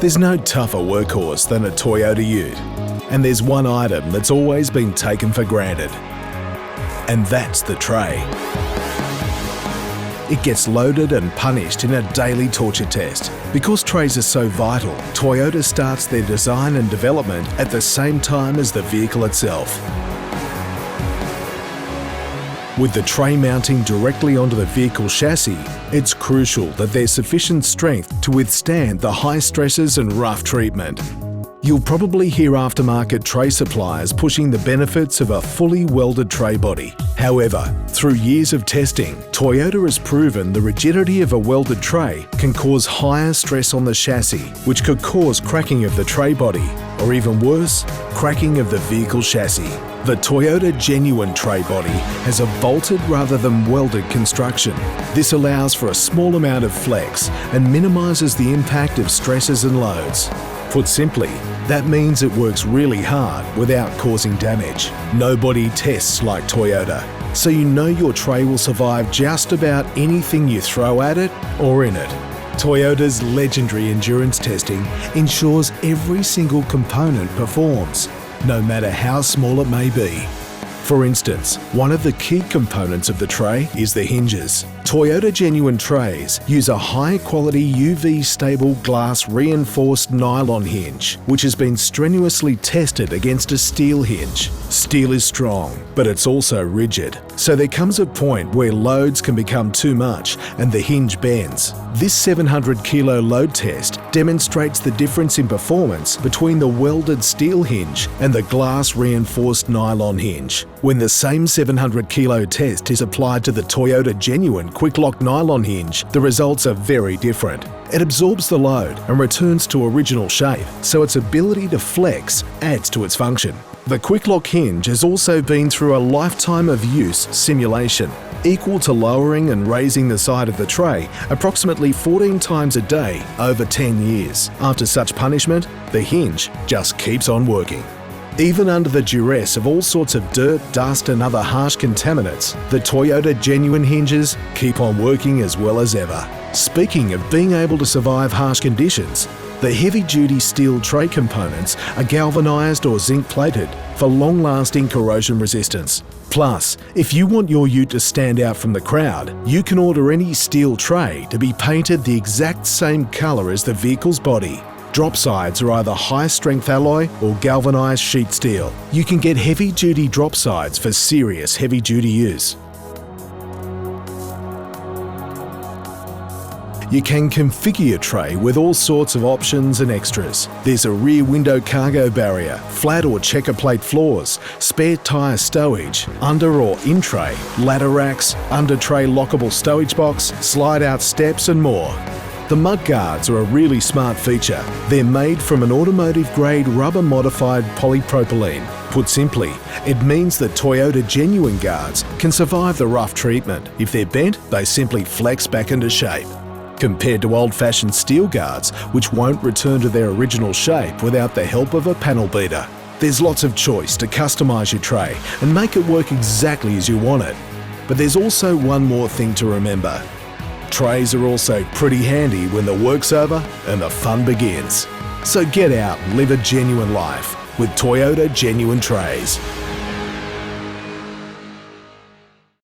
There's no tougher workhorse than a Toyota Ute, and there's one item that's always been taken for granted, and that's the tray. It gets loaded and punished in a daily torture test. Because trays are so vital, Toyota starts their design and development at the same time as the vehicle itself. With the tray mounting directly onto the vehicle chassis, it's crucial that there's sufficient strength to withstand the high stresses and rough treatment. You'll probably hear aftermarket tray suppliers pushing the benefits of a fully welded tray body. However, through years of testing, Toyota has proven the rigidity of a welded tray can cause higher stress on the chassis, which could cause cracking of the tray body, or even worse, cracking of the vehicle chassis. The Toyota Genuine tray body has a bolted rather than welded construction. This allows for a small amount of flex and minimises the impact of stresses and loads. Put simply, that means it works really hard without causing damage. Nobody tests like Toyota, so you know your tray will survive just about anything you throw at it or in it. Toyota's legendary endurance testing ensures every single component performs, no matter how small it may be. For instance, one of the key components of the tray is the hinges. Toyota Genuine trays use a high-quality UV-stable glass reinforced nylon hinge, which has been strenuously tested against a steel hinge. Steel is strong, but it's also rigid, so there comes a point where loads can become too much and the hinge bends. This 700 kilo load test demonstrates the difference in performance between the welded steel hinge and the glass reinforced nylon hinge. When the same 700 kilo test is applied to the Toyota Genuine quick lock nylon hinge, the results are very different. It absorbs the load and returns to original shape, so its ability to flex adds to its function. The quick lock hinge has also been through a lifetime of use simulation, equal to lowering and raising the side of the tray approximately 14 times a day over 10 years. After such punishment, the hinge just keeps on working. Even under the duress of all sorts of dirt, dust and other harsh contaminants, the Toyota Genuine hinges keep on working as well as ever. Speaking of being able to survive harsh conditions, the heavy-duty steel tray components are galvanised or zinc-plated for long-lasting corrosion resistance. Plus, if you want your ute to stand out from the crowd, you can order any steel tray to be painted the exact same colour as the vehicle's body. Drop sides are either high-strength alloy or galvanised sheet steel. You can get heavy-duty drop sides for serious heavy-duty use. You can configure your tray with all sorts of options and extras. There's a rear window cargo barrier, flat or checker plate floors, spare tyre stowage, under or in tray, ladder racks, under tray lockable stowage box, slide out steps and more. The mud guards are a really smart feature. They're made from an automotive-grade rubber-modified polypropylene. Put simply, it means that Toyota Genuine guards can survive the rough treatment. If they're bent, they simply flex back into shape. Compared to old-fashioned steel guards, which won't return to their original shape without the help of a panel beater. There's lots of choice to customise your tray and make it work exactly as you want it. But there's also one more thing to remember. Trays are also pretty handy when the work's over and the fun begins. So get out and live a genuine life with Toyota Genuine trays.